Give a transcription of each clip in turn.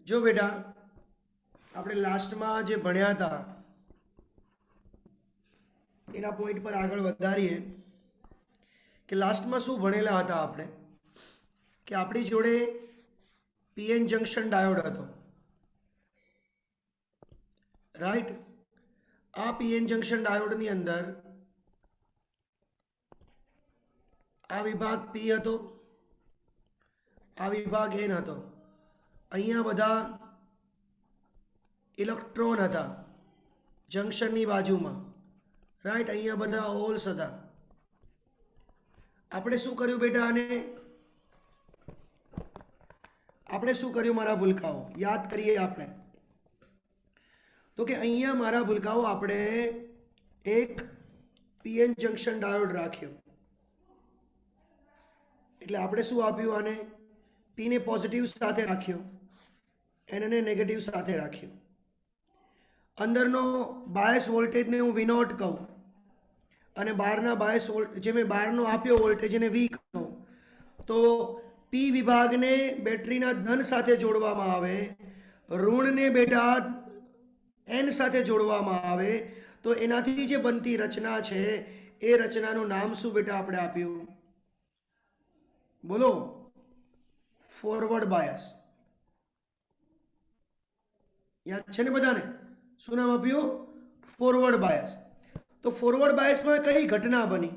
જો બેટા આપણે લાસ્ટમાં જે ભણ્યા હતા એના પોઈન્ટ પર આગળ વધારીએ કે લાસ્ટમાં શું ભણેલા હતા આપણે કે આપણી જોડે પીએન જંક્શન ડાયોડ હતો, રાઈટ। આ પીએન જંક્શન ડાયોડની અંદર આ વિભાગ પી હતો, આ વિભાગ એન હતો, અહીંયા બધા ઇલેક્ટ્રોન હતા જંક્શનની બાજુમાં, રાઈટ। અહીંયા બધા હોલ્સ હતા। આપણે શું કર્યું બેટા, આપણે શું કર્યું મારા ભૂલકાઓ, યાદ કરીએ આપણે તો કે અહીંયા મારા ભૂલકાઓ આપણે એક પીએન જંક્શન ડાયોડ રાખ્યો, એટલે આપણે શું આપ્યું, આને પી ને પોઝિટિવ સાથે રાખ્યો, એન ને નેગેટિવ સાથે રાખ્યો। અંદરનો બાયસ વોલ્ટેજને હું V0 કહું અને બહારના બાયસ વોલ્ટેજ જે મેં બહારનો આપ્યો વોલ્ટેજ એને V કહું, તો પી વિભાગને બેટરીના ધન સાથે જોડવામાં આવે, ઋણને બેટા એન સાથે જોડવામાં આવે, તો એનાથી જે બનતી રચના છે એ રચનાનું નામ શું બેટા આપણે આપ્યું, બોલો, ફોરવર્ડ બાયસ। યાદ છે ને બધાને, શું નામ આપ્યું, ફોરવર્ડ બાયસ। તો ફોરવર્ડ બાયસમાં કઈ ઘટના બની,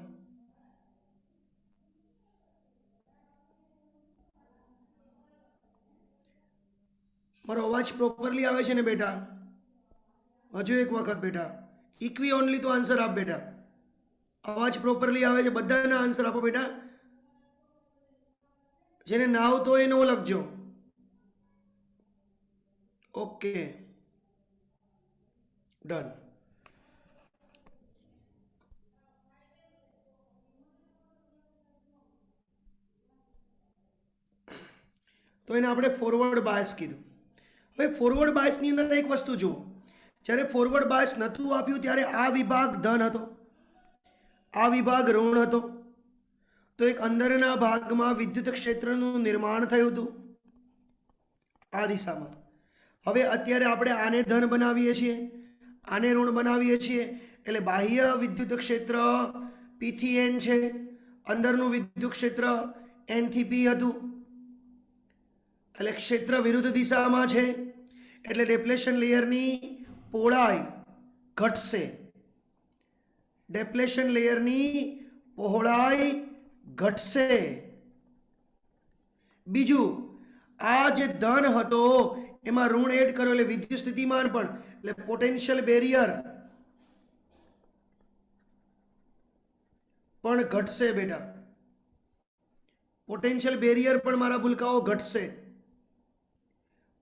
મારો અવાજ પ્રોપરલી આવે છે ને બેટા, હજુ એક વખત બેટા, ઇક્વી ઓનલી તો આન્સર આપ બેટા, અવાજ પ્રોપરલી આવે છે, બધાના આન્સર આપો બેટા, જેને ના આવતો હોય નો લખજો, ઓકે ડન। તો એને આપણે ફોરવર્ડ બાયસ કીધું। હવે ફોરવર્ડ બાયસની અંદર એક વસ્તુ જુઓ, જ્યારે ફોરવર્ડ બાયસ નહોતું આપ્યું ત્યારે આ વિભાગ ધન હતો, આ વિભાગ ઋણ હતો, તો એક અંદરના ભાગમાં વિદ્યુત ક્ષેત્રનું નિર્માણ થયું હતું આ દિશામાં। હવે અત્યારે આપણે આને ધન બનાવીએ છીએ, આને ઋણ બનાવીએ છીએ, એટલે બાહ્ય વિદ્યુત ક્ષેત્ર પી થી એન છે, અંદરનું વિદ્યુત ક્ષેત્ર એન થી પી હતું, એટલે ક્ષેત્ર વિરુદ્ધ દિશામાં છે, એટલે ડેપ્લેશન લેયરની પહોળાઈ ઘટશે, ડેપ્લેશન લેયરની પહોળાઈ ઘટશે। બીજું, આ જે ધન હતો એમાં ઋણ એડ કર્યો એટલે વિદ્યુત સ્થિતિમાન પણ, એટલે પોટેન્શિયલ બેરિયર પણ ઘટશે બેટા, પોટેન્શિયલ બેરિયર પણ મારા ભૂલકાઓ ઘટશે,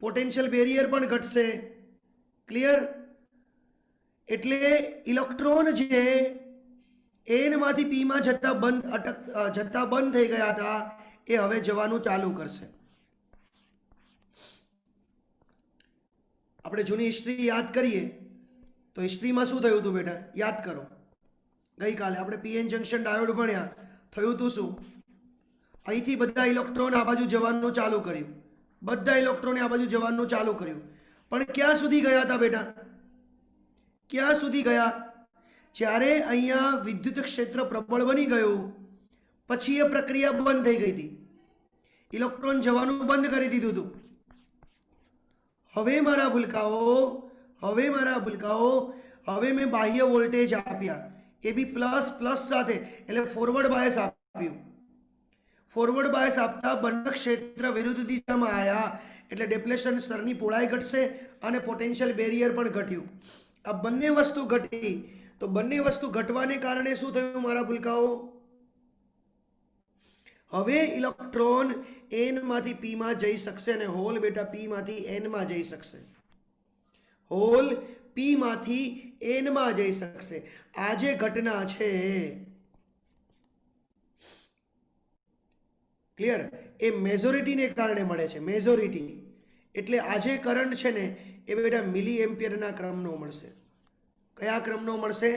પોટેન્શિયલ બેરિયર પણ ઘટશે, ક્લિયર। એટલે ઇલેક્ટ્રોન જે એન માંથી પી માં જતા બંધ થઈ ગયા હતા એ હવે જવાનું ચાલુ કરશે। આપણે જૂની હિસ્ટ્રી યાદ કરીએ તો હિસ્ટ્રીમાં શું થયું હતું બેટા, યાદ કરો, ગઈકાલે આપણે પીએન જંક્શન ડાયોડ ભણ્યા, થયું હતું શું, અહીંથી બધા ઇલેક્ટ્રોન આ બાજુ જવાનું ચાલુ કર્યું, બધા ઇલેક્ટ્રોને આ બાજુ જવાનું ચાલુ કર્યું, પણ ક્યાં સુધી ગયા હતા બેટા, ક્યાં સુધી ગયા, જ્યારે અહીંયા વિદ્યુત ક્ષેત્ર પ્રબળ બની ગયું પછી એ પ્રક્રિયા બંધ થઈ ગઈ હતી, ઇલેક્ટ્રોન જવાનું બંધ કરી દીધું હતું। હવે મારા ભૂલકાઓ હવે મેં બાહ્ય વોલ્ટેજ આપ્યા, એ બી પ્લસ પ્લસ સાથે, એટલે ફોરવર્ડ બાયસ આપ્યું, ફોરવર્ડ બાયસ આપતા બંને ક્ષેત્ર વિરુદ્ધ દિશામાં આવ્યા, એટલે ડેપ્લેશન સ્તરની પહોળાઈ ઘટશે અને પોટેન્શિયલ બેરિયર પણ ઘટ્યું। આ બંને વસ્તુ ઘટી, તો બંને વસ્તુ ઘટવાને કારણે શું થયું મારા ભૂલકાઓ, હવે ઇલેક્ટ્રોન એન માંથી પી માં જઈ શકશે અને હોલ બેટા પી માંથી એન માં જઈ શકશે, હોલ પી માંથી એન માં જઈ શકશે। આ જે ઘટના છે ક્લિયર, એ મેજોરિટીને કારણે મળે છે, મેજોરિટી એટલે આજે કરંટ છે ને એ બેટા મિલી એમ્પિયરના ક્રમનો મળશે, કયા ક્રમનો મળશે,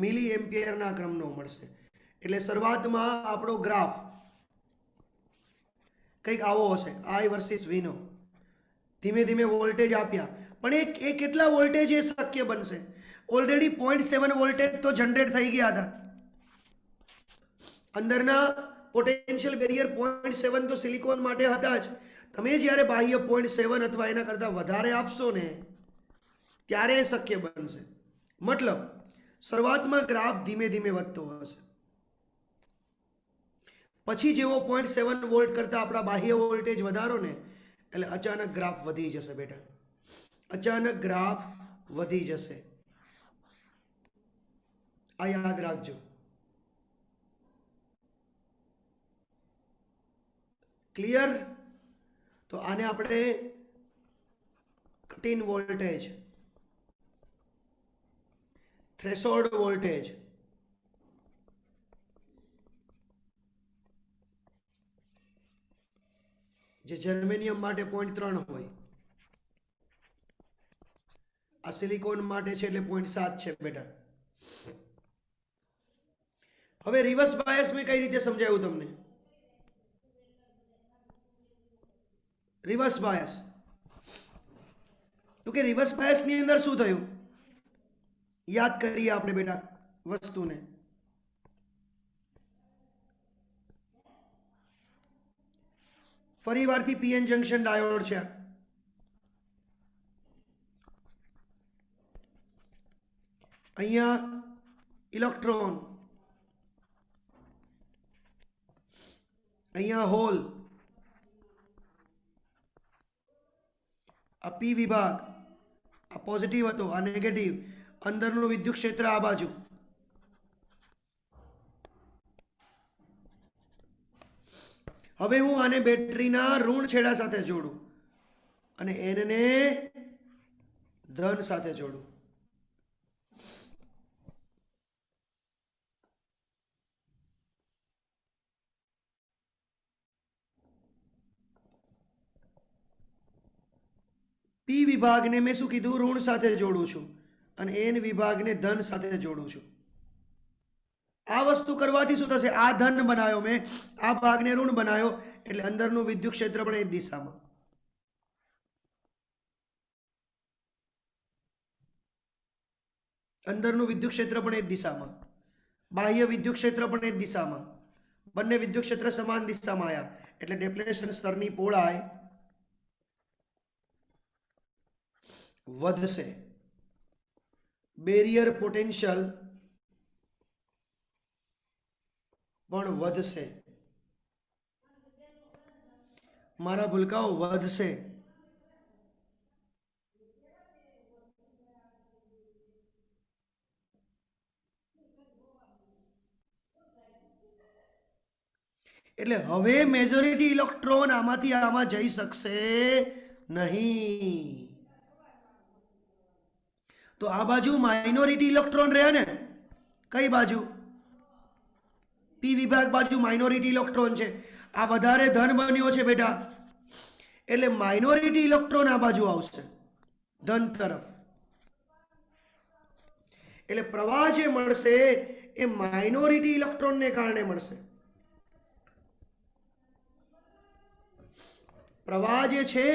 મિલી એમ્પિયરના ક્રમનો મળશે। એટલે શરૂઆતમાં આપણો ગ્રાફ કંઈક આવો હશે, I વર્સિસ V નો, ધીમે ધીમે વોલ્ટેજ આપ્યા, પણ એ કેટલા વોલ્ટેજ એ શક્ય બનશે? ઓલરેડી 0.7 વોલ્ટેજ તો જનરેટ થઈ ગયા હતા. અંદરના પોટેન્શિયલ બેરિયર 0.7 તો સિલિકોન માટે હતા જ. તમે જ્યારે બાહ્ય 0.7 અથવા એના કરતાં વધારે આપશો ને ત્યારે એ શક્ય બનશે. મતલબ શરૂઆતમાં ગ્રાફ ધીમે ધીમે વધતો હશે, પછી જેવો 0.7 વોલ્ટ કરતાં આપણા બાહ્ય વોલ્ટેજ વધારો ને એટલે અચાનક ગ્રાફ વધી જશે બેટા, અચાનક ગ્રાફ વધી જશે. આ યાદ રાખજો. ક્લિયર? તો આને આપણે cut in voltage, threshold voltage, જે જર્મેનિયમ માટે 0.3 હોય, આ સિલિકોન માટે છે એટલે 0.7 છે બેટા. હવે રિવર્સ બાયસ મેં કઈ રીતે સમજાવ્યું તમને? રિવર્સ બાયસ તો કે રિવર્સ બાયસ ની અંદર શું થયું યાદ કરીએ આપણે બેટા વસ્તુને. ફરી વારથી પીએન જંક્શન ડાયોડ છે, અહીંયા ઇલેક્ટ્રોન, અહીંયા હોલ, આ પી વિભાગ, આ પોઝિટિવ હતો, આ નેગેટિવ, અંદરનું વિદ્યુત ક્ષેત્ર આ બાજુ. હવે હું આને બેટરીના ઋણ છેડા સાથે જોડું અને એને ધન સાથે જોડું. પી વિભાગને મેં શું કીધું? ઋણ સાથે જોડું છું અને એન વિભાગને ધન સાથે જોડું છું. આ વસ્તુ કરવાથી શું થશે? આ ધન બનાવ્યો મેં, આ ભાગને ઋણ બનાવ્યો એટલે અંદરનું વિદ્યુત ક્ષેત્ર પણ એ દિશામાં. અંદરનું વિદ્યુત ક્ષેત્ર પણ એ દિશામાં, બાહ્ય વિદ્યુત ક્ષેત્ર પણ એ દિશામાં. બંને વિદ્યુત ક્ષેત્ર સમાન દિશામાં આવ્યા એટલે ડેપ્લેશન સ્તરની પહોળાઈ વધશે. બેરિયર પોટેન્શિયલ પણ વધશે. મારા ભૂલકાઓ વધશે. એટલે હવે મેજોરિટી ઇલેક્ટ્રોન આમાંથી આમાં જઈ શકશે નહીં. તો આ બાજુ માઇનોરિટી ઇલેક્ટ્રોન રહ્યા ને, કઈ બાજુ? પી વિભાગ બાજુ માઇનોરિટી ઇલેક્ટ્રોન છે. આ વધારે ધન બન્યો છે બેટા એટલે માઇનોરિટી ઇલેક્ટ્રોન આ બાજુ આવશે ધન તરફ. એટલે પ્રવાહ જે મળશે એ માઇનોરિટી ઇલેક્ટ્રોનને કારણે મળશે. પ્રવાહ જે છે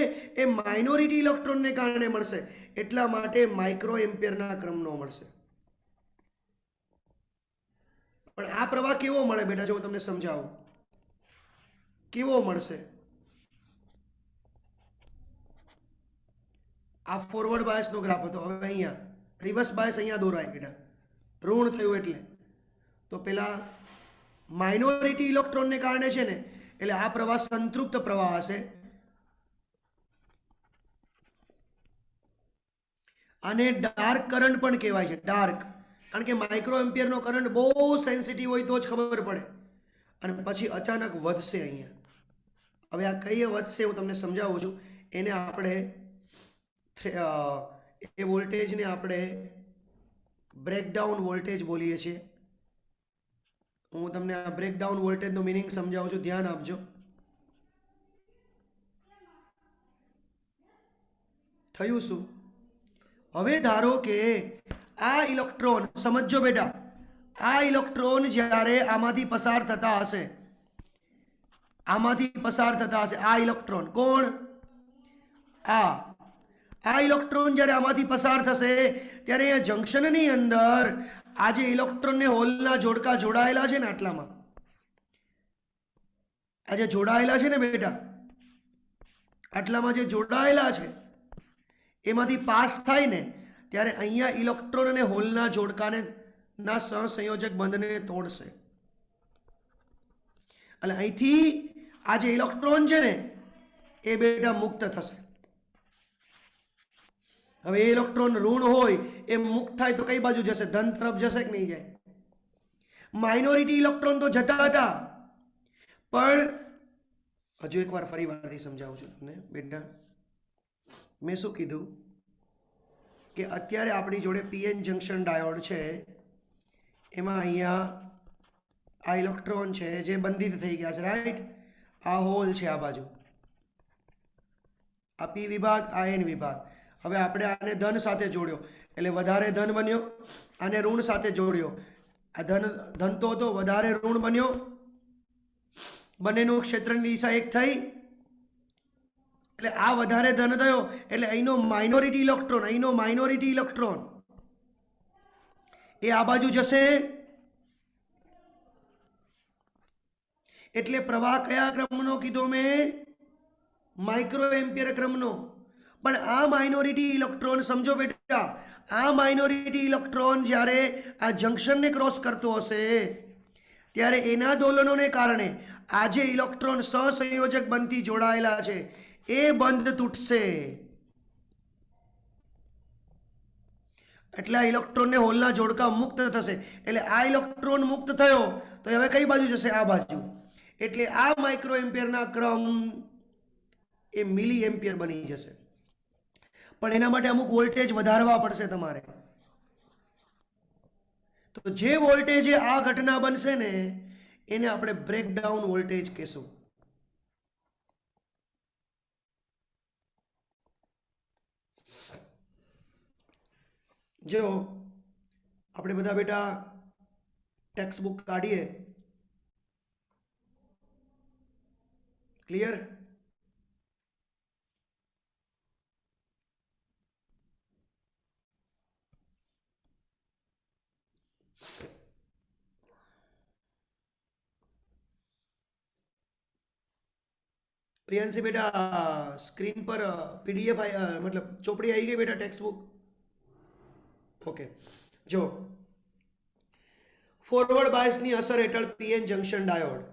એ માઇનોરિટી ઇલેક્ટ્રોનને કારણે મળશે. એટલા માટે માઇક્રો એમ્પિયરના ક્રમનો મળશે. પણ આ પ્રવાહ કેવો મળે બેટા? જો હું તમને સમજાવું કેવો મળશે. આ ફોરવર્ડ બાયસનો ગ્રાફ હતો. હવે અહીંયા રિવર્સ બાયસ અહીંયા દોરાય બેટા, ઋણ થયું એટલે. તો પેલા માઇનોરિટી ઇલેક્ટ્રોનને કારણે છે ને એટલે આ પ્રવાહ સંતૃપ્ત પ્રવાહ હશે. આને ડાર્ક કરંટ પણ કહેવાય છે. ડાર્ક, કારણ કે માઇક્રો એમ્પિયરનો કરંટ બહુ સેન્સિટિવ હોય તો જ ખબર પડે. અને પછી અચાનક વધશે અહીંયા. હવે આ કઈ વધશે હું તમને સમજાવું છું. એને આપણે એ વોલ્ટેજને આપણે બ્રેકડાઉન વોલ્ટેજ બોલીએ છીએ. હું તમને આ બ્રેકડાઉન વોલ્ટેજનો મિનિંગ સમજાવું છું, ધ્યાન આપજો. થયું શું? હવે ધારો કે આ ઇલેક્ટ્રોન, સમજો બેટા, આ ઇલેક્ટ્રોન જ્યારે આમાંથી પસાર થતા હશે, આમાંથી પસાર થતા હશે આ ઇલેક્ટ્રોન કોણ? આ ઇલેક્ટ્રોન જ્યારે આમાંથી પસાર થશે ત્યારે અહીંયા જંક્શનની અંદર આ જે ઇલેક્ટ્રોનને હોલના જોડકા જોડાયેલા છે ને આટલામાં, આ જે જોડાયેલા છે ને બેટા, આટલામાં જે જોડાયેલા છે એમાંથી પાસ થાય ને ત્યારે અહીંયા ઇલેક્ટ્રોન અને હોલના જોડકાને ના સહસંયોજક બંધને તોડશે. એટલે અહીંથી આ જે ઇલેક્ટ્રોન છે ને એ બેટા મુક્ત થશે. હવે એ ઇલેક્ટ્રોન ઋણ હોય એ મુક્ત થાય તો કઈ બાજુ જશે? ધન તરફ જશે કે નહીં જાય? માઇનોરિટી ઇલેક્ટ્રોન તો જતા હતા, પણ હજુ એકવાર ફરી વારથી સમજાવું છું તમને બેટા. મેં શું કીધું કે અત્યારે આપણી જોડે પીએન જંક્શન ડાયોડ છે, એમાં અહીંયા આ ઇલેક્ટ્રોન છે જે બંધિત થઈ ગયા છે, રાઈટ. આ હોલ છે આ બાજુ, આ પી વિભાગ, આ એન વિભાગ. હવે આપણે આને ધન સાથે જોડ્યો એટલે વધારે ધન બન્યો, આને ઋણ સાથે જોડ્યો, આ ધન તો હતો, વધારે ઋણ બન્યો, બંનેનું ક્ષેત્રની દિશા એક થઈ એટલે આ વધારે ધન થયો એટલે અહીંનો માઇનોરિટી ઇલેક્ટ્રોન, અહીંનો માઇનોરિટી ઇલેક્ટ્રોન એ આ બાજુ જશે. એટલે પ્રવાહ કયા ક્રમનો કીધો મેં? માઇક્રો એમ્પિયર ક્રમનો. પણ આ માઇનોરિટી ઇલેક્ટ્રોન સમજો બેટા, આ માઇનોરિટી ઇલેક્ટ્રોન જ્યારે આ જંક્શનને ક્રોસ કરતો હશે ત્યારે એના દોલનોને કારણે આ જે ઇલેક્ટ્રોન સહસંયોજક બંધથી જોડાયેલા છે એ બંધ તૂટશે. એટલે આ ઇલેક્ટ્રોનને હોલના જોડકા મુક્ત થશે. એટલે આ ઇલેક્ટ્રોન મુક્ત થયો તો હવે કઈ બાજુ જશે? આ બાજુ. એટલે આ માઇક્રો એમ્પિયરના ક્રમ એ મિલી એમ્પિયર બની જશે. પણ એના માટે અમુક વોલ્ટેજ વધારવા પડશે તમારે. તો જે વોલ્ટેજ આ ઘટના બનશે ને એને આપણે બ્રેકડાઉન વોલ્ટેજ કહેશું. જો આપણે બધા બેટા ટેક્સ્ટ બુક કાઢીએ, ક્લિયર? प्रियांशी बेटा स्क्रीन पर पीडीएफ मतलब चोपड़ी आई गई बेटा टेक्स्ट बुक? ओके. जो फॉरवर्ड बायसनी असर हेठळ पीएन जंक्शन डायोड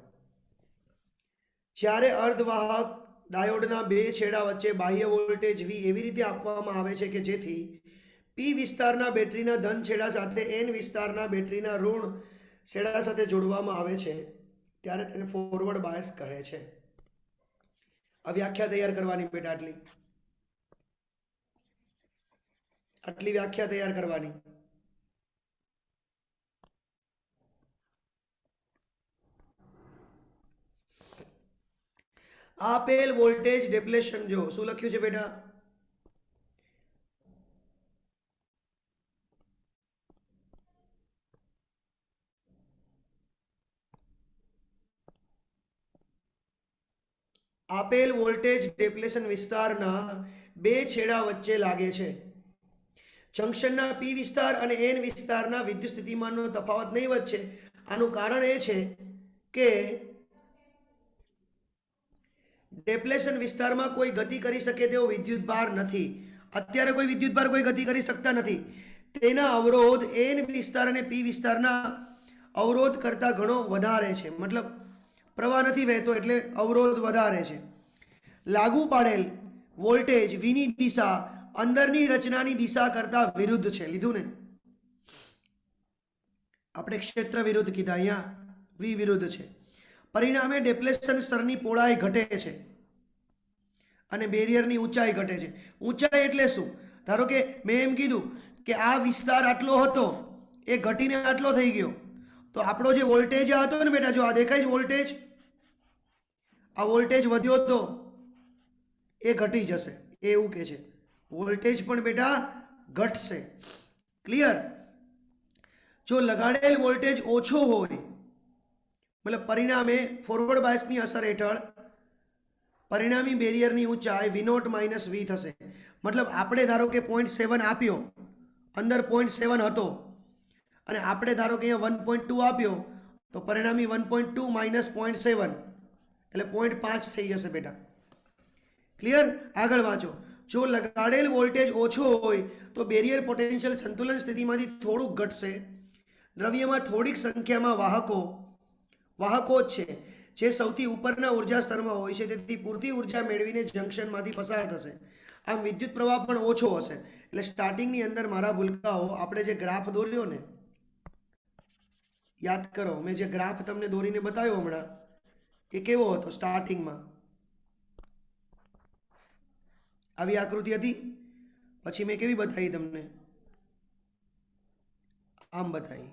જ્યારે અર્ધવાહક ડાયોડના બે છેડા વચ્ચે બાહ્ય વોલ્ટેજ V એવી રીતે આપવામાં આવે છે કે જેથી P વિસ્તારના બેટરીના ધન છેડા સાથે N વિસ્તારના બેટરીના ઋણ છેડા સાથે જોડવામાં આવે છે ત્યારે તેને ફોરવર્ડ બાયસ કહે છે. આ વ્યાખ્યા તૈયાર કરવાની બેટા, આટલી વ્યાખ્યા તૈયાર કરવાની. આપેલ વોલ્ટેજ ડેપ્લેશન જો શું લખ્યું છે બેટા? આપેલ વોલ્ટેજ ડેપ્લેશન વિસ્તારના બે છેડા વચ્ચે લાગે છે. જંક્શનના પી વિસ્તાર અને એન વિસ્તારના વિદ્યુત સ્થિતિમાનનો તફાવત નહીવત છે. આનું કારણ એ છે કે ડેપ્લેશન વિસ્તારમાં કોઈ ગતિ કરી શકે તેવો વિદ્યુત ભાર નથી. અત્યારે કોઈ વિદ્યુત ભાર કોઈ ગતિ કરી શકતા નથી. તેના અવરોધ એન વિસ્તાર અને પી વિસ્તારના અવરોધ કરતાં ઘણો વધારે છે. મતલબ પ્રવાહ નથી વહેતો એટલે અવરોધ વધારે છે. લાગુ પાડેલ વોલ્ટેજ વીની દિશા અંદરની રચનાની દિશા કરતાં વિરુદ્ધ છે. લીધું ને? આપણે ક્ષેત્ર વિરુદ્ધ કીધા, અહીંયા વી વિરુદ્ધ છે. પરિણામે ડેપ્લેશન સ્તરની પહોળાઈ ઘટે છે અને બેરિયરની ઊંચાઈ ઘટે છે. ઊંચાઈ એટલે શું? ધારો કે મેં એમ કીધું કે આ વિસ્તાર આટલો હતો એ ઘટીને આટલો થઈ ગયો તો આપણો જે વોલ્ટેજ હતો ને બેટા, જો આ દેખાય છે વોલ્ટેજ, આ વોલ્ટેજ વધ્યો તો એ ઘટી જશે, એવું કે છે. વોલ્ટેજ પણ બેટા ઘટશે. ક્લિયર? જો લગાડેલ વોલ્ટેજ ઓછો હોય મતલબ પરિણામે ફોરવર્ડ બાયસની અસર હેઠળ પરિણામી બેરિયરની ઊંચાઈ V0 માઇનસ V થશે. મતલબ આપણે ધારો કે 0.7 આપ્યો, અંદર 0.7 હતો, અને આપણે ધારો કે અહીંયા 1.2 આપ્યો, તો પરિણામી 1.2 માઇનસ 0.7 એટલે 0.5 થઈ જશે બેટા. ક્લિયર? આગળ વાંચો. જો લગાડેલ વોલ્ટેજ ઓછો હોય તો બેરિયર પોટેન્શિયલ સંતુલન સ્થિતિમાંથી થોડુંક ઘટશે. દ્રવ્યમાં થોડીક સંખ્યામાં વાહકો જ છે જે સૌથી ઉપરના ઉર્જા સ્તરમાં હોય છે, તેથી પૂરતી ઉર્જા મેળવીને જંકશનમાંથી પસાર થશે. આમ વિદ્યુત પ્રવાહ પણ ઓછો હશે. એટલે સ્ટાર્ટિંગની અંદર મારા ભૂલકાઓ, આપણે જે ગ્રાફ દોર્યો ને, યાદ કરો, મેં જે ગ્રાફ તમને દોરીને બતાવ્યો હમણાં, એ કેવો હતો? સ્ટાર્ટિંગમાં આવી આકૃતિ હતી, પછી મેં કેવી બતાવી તમને? આમ બતાવી.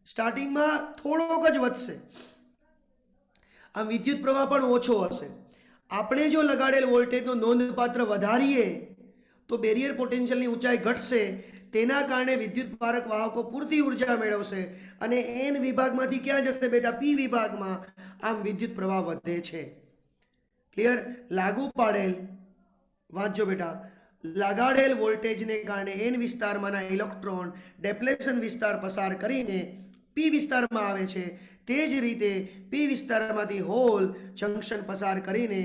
સ્ટાર્ટિંગમાં થોડોક જ વધશે, આમ વિદ્યુત પ્રવાહ પણ ઓછો હશે. આપણે જો લગાડેલ વોલ્ટેજનો નોંધપાત્ર વધારીએ તો બેરિયર પોટેન્શિયલની ઊંચાઈ ઘટશે. તેના કારણે વિદ્યુત પારક વાહકો પૂરતી ઉર્જા મેળવશે અને એન વિભાગમાંથી ક્યાં જશે બેટા? પી વિભાગમાં. આમ વિદ્યુત પ્રવાહ વધે છે. ક્લિયર? લાગુ પાડેલ, વાંચજો બેટા, લગાડેલ વોલ્ટેજને કારણે એન વિસ્તારમાંના ઇલેક્ટ્રોન ડેપ્લેશન વિસ્તાર પસાર કરીને પી વિસ્તારમાં આવે છે. તે જ રીતે પી વિસ્તારમાંથી હોલ જંકશન પસાર કરીને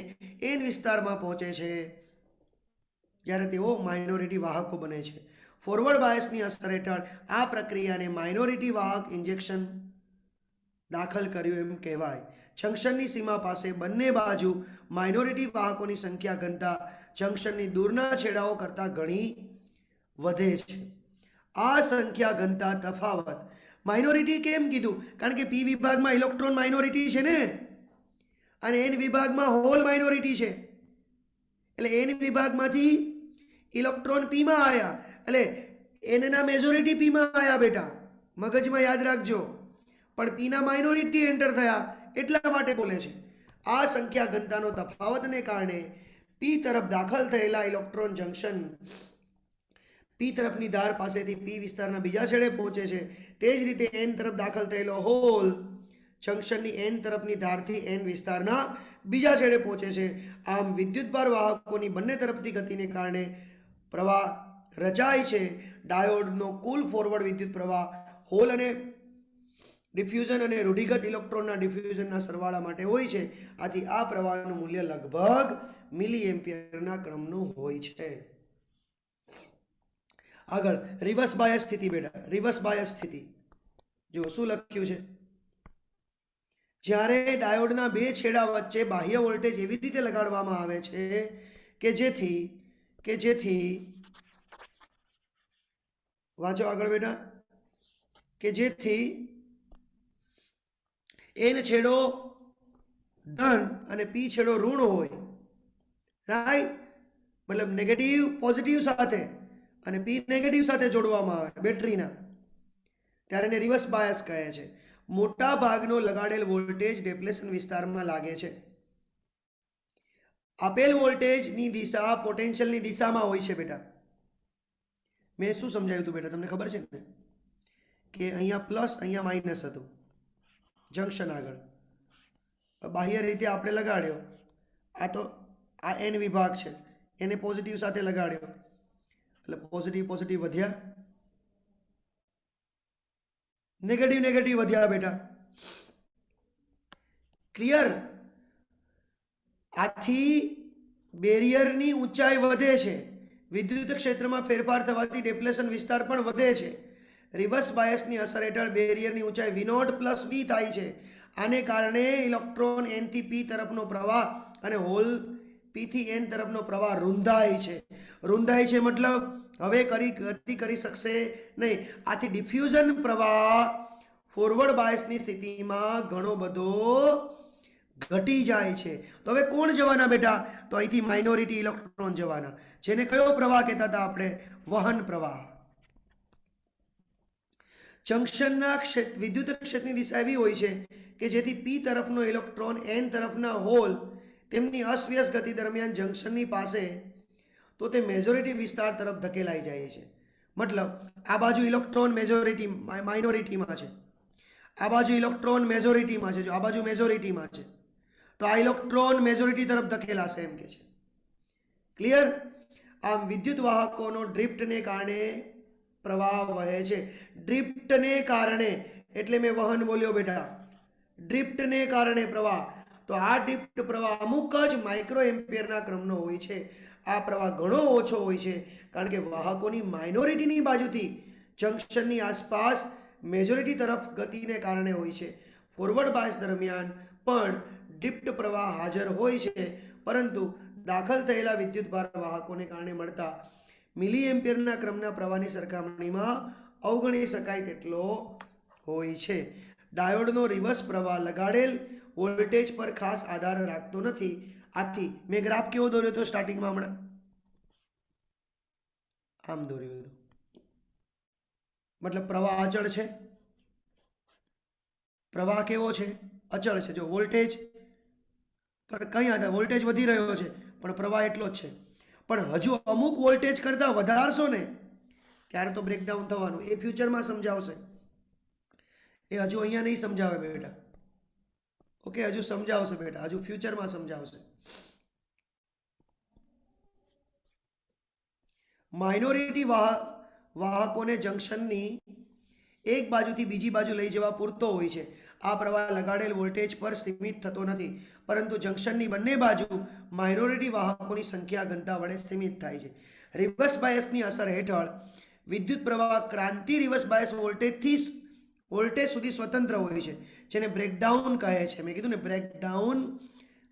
એન વિસ્તારમાં પહોંચે છે, જ્યારે તેઓ માઇનોરિટી વાહકો બને છે. ફોરવર્ડ બાયસની અસર હેઠળ આ પ્રક્રિયાને માઇનોરિટી વાહક ઇન્જેક્શન દાખલ કર્યું એમ કહેવાય. જંકશનની સીમા પાસે બંને બાજુ માઇનોરિટી વાહકોની સંખ્યા ઘનતા જંકશનની દૂરના છેડાઓ કરતાં ઘણી વધે છે. આ સંખ્યા ઘનતા તફાવત માઇનોરિટી કેમ કીધું? કારણ કે પી વિભાગમાં ઇલેક્ટ્રોન માઇનોરિટી છે ને, અને એન વિભાગમાં હોલ માઇનોરિટી છે. એટલે એન વિભાગમાંથી ઇલેક્ટ્રોન પીમાં આવ્યા, એટલે એનના મેજોરિટી પીમાં આવ્યા બેટા, મગજમાં યાદ રાખજો. પણ પીના માઇનોરિટી એન્ટર થયા, એટલા માટે બોલે છે. આ સંખ્યા ઘનતાનો તફાવતને કારણે પી તરફ દાખલ થયેલા ઇલેક્ટ્રોન જંકશન પી તરફની ધાર પાસેથી પી વિસ્તારના બીજા છેડે પહોંચે છે. તે જ રીતે એન તરફ દાખલ થયેલો હોલ જંકશનની એન તરફની ધારથી એન વિસ્તારના બીજા છેડે પહોંચે છે. આમ વિદ્યુતભાર વાહકોની બંને તરફથી ગતિને કારણે પ્રવાહ રચાય છે. ડાયોડનો કુલ ફોરવર્ડ વિદ્યુત પ્રવાહ હોલ અને ડિફ્યુઝન અને રૂઢિગત ઇલેક્ટ્રોનના ડિફ્યુઝનના સરવાળા માટે હોય છે. આથી આ પ્રવાહનું મૂલ્ય લગભગ મિલી એમ્પિયરના ક્રમનું હોય છે. આગળ રિવર્સ બાયસ સ્થિતિ બેટા. રિવર્સ બાયસ સ્થિતિ જો શું લખ્યું છે? જ્યારે ડાયોડના બે છેડા વચ્ચે બાહ્ય વોલ્ટેજ એવી રીતે લગાડવામાં આવે છે કે જેથી વાંચો આગળ બેટા, કે જેથી એન છેડો ધન અને પી છેડો ઋણ હોય. રાઈટ? મતલબ નેગેટિવ પોઝિટિવ સાથે અને પી નેગેટિવ સાથે જોડવામાં આવે બેટરીના, ત્યારે એને રિવર્સ બાયસ કહે છે. મોટા ભાગનો લગાડેલ વોલ્ટેજ ડેપ્લેશન વિસ્તારમાં લાગે છે. આપેલ વોલ્ટેજની દિશા પોટેન્શિયલની દિશામાં હોય છે બેટા. મેં શું સમજાવ્યું હતું બેટા? તમને ખબર છે ને કે અહીંયા પ્લસ અહીંયા માઇનસ હતું જંકશન આગળ. બાહ્ય રીતે આપણે લગાડ્યો, આ એન વિભાગ છે, એને પોઝિટિવ સાથે લગાડ્યો, એટલે પોઝિટિવ વધ્યા, નેગેટિવ વધ્યા બેટા. ક્લિયર? આથી બેરિયરની ઊંચાઈ વધે છે. વિદ્યુત ક્ષેત્રમાં ફેરફાર થવાથી ડેપ્લેશન વિસ્તાર પણ વધે છે. રિવર્સ બાયસની અસર હેઠળ બેરિયરની ઊંચાઈ V0 પ્લસ V થાય છે. આને કારણે ઇલેક્ટ્રોન એન થી પી તરફનો પ્રવાહ અને હોલ પી થી એન તરફનો પ્રવાહ રૂંધાય છે. મતલબ હવે ગતિ કરી શકશે નહીં. આથી ડિફ્યુઝન પ્રવાહ ફોરવર્ડ બાયસની સ્થિતિમાં ઘણો બધો ઘટી જાય છે. તો હવે કોણ જવાના બેટા? તો અહીંથી માઇનોરિટી ઇલેક્ટ્રોન જવાના, જેને કયો પ્રવાહ કહેતા હતા આપણે? વહન પ્રવાહ. જંકશનના વિદ્યુત ક્ષેત્રની દિશા એવી હોય છે કે જેથી પી તરફનો ઇલેક્ટ્રોન એન તરફના હોલ તેમની અસ્વ્યસ્ત ગતિ દરમિયાન જંકશનની પાસે તો તે મેજોરિટી વિસ્તાર તરફ ધકેલાઈ જાય છે. મતલબ આ બાજુ ઇલેક્ટ્રોન માઇનોરિટીમાં છે, આ બાજુ ઇલેક્ટ્રોન મેજોરિટીમાં છે, જો આ બાજુ મેજોરિટીમાં છે, તો આ ઇલેક્ટ્રોન મેજોરિટી તરફ ધકેલાશે એમ કે છે. ક્લિયર? આમ વિદ્યુત વાહકોનો ડ્રિફ્ટને કારણે પ્રવાહ વહે છે. ડ્રિફ્ટને કારણે એટલે મેં વહન બોલ્યો બેટા, ડ્રિફ્ટને કારણે પ્રવાહ. તો આ ડ્રિફ્ટ પ્રવાહ અમુક જ માઇક્રો એમ્પિયરના ક્રમનો હોય છે. આ પ્રવાહ ઘણો ઓછો હોય છે કારણ કે વાહકોની માઇનોરિટીની બાજુથી જંક્શનની આસપાસ મેજોરિટી તરફ ગતિને કારણે હોય છે. ફોરવર્ડ બાયસ દરમિયાન પણ ડ્રિફ્ટ પ્રવાહ હાજર હોય છે, પરંતુ દાખલ થયેલા વિદ્યુતભાર વાહકોને કારણે મળતા મિલી એમ્પિયરના ક્રમના પ્રવાહની સરખામણીમાં અવગણી શકાય તેટલો હોય છે. ડાયોડનો રિવર્સ પ્રવાહ લગાડેલ વોલ્ટેજ પર ખાસ આધાર રાખતો નથી. આથી મેં ગ્રાફ કેવો દોર્યો હતો સ્ટાર્ટિંગમાં? હમણાં આમ દોર્યો હતો. મતલબ પ્રવાહ અચળ છે. પ્રવાહ કેવો છે? અચળ છે. જો વોલ્ટેજ પર કઈ આધાર, વોલ્ટેજ વધી રહ્યો છે પણ પ્રવાહ એટલો જ છે. પણ હજુ અમુક વોલ્ટેજ કરતાં વધારશો ને ત્યારે તો બ્રેકડાઉન થવાનું. એ ફ્યુચરમાં સમજાવશે, એ હજુ અહીંયા નહીં સમજાવે બેટા. ઓકે, હજુ સમજાવશે બેટા, હજુ ફ્યુચરમાં સમજાવશે. માઇનોરિટી વાહકોને જંક્શનની એક બાજુથી બીજી બાજુ લઈ જવા પૂરતો હોય છે. આ પ્રવાહ લગાડેલ વોલ્ટેજ પર સીમિત થતો નથી, પરંતુ જંક્શનની બંને બાજુ માઇનોરિટી વાહકોની સંખ્યા ઘનતા વડે સીમિત થાય છે. રિવર્સ બાયસની અસર હેઠળ વિદ્યુત પ્રવાહ ક્રાંતિ રિવર્સ બાયસ વોલ્ટેજ સુધી સ્વતંત્ર હોય છે, જેને બ્રેકડાઉન કહે છે. મેં કીધું ને, બ્રેકડાઉન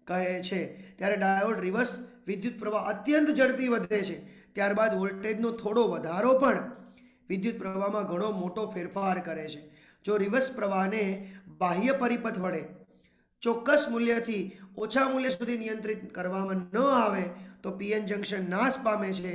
કહે છે. ત્યારે ડાયોડ રિવર્સ વિદ્યુત પ્રવાહ અત્યંત ઝડપી વધે છે. ત્યારબાદ વોલ્ટેજનો થોડો વધારો પણ વિદ્યુત પ્રવાહમાં ઘણો મોટો ફેરફાર કરે છે. જો રિવર્સ પ્રવાહને બાહ્ય પરિપથ વડે ચોક્કસ મૂલ્યથી ઓછા મૂલ્ય સુધી નિયંત્રિત કરવામાં ન આવે તો પીએન જંક્શન નાશ પામે છે.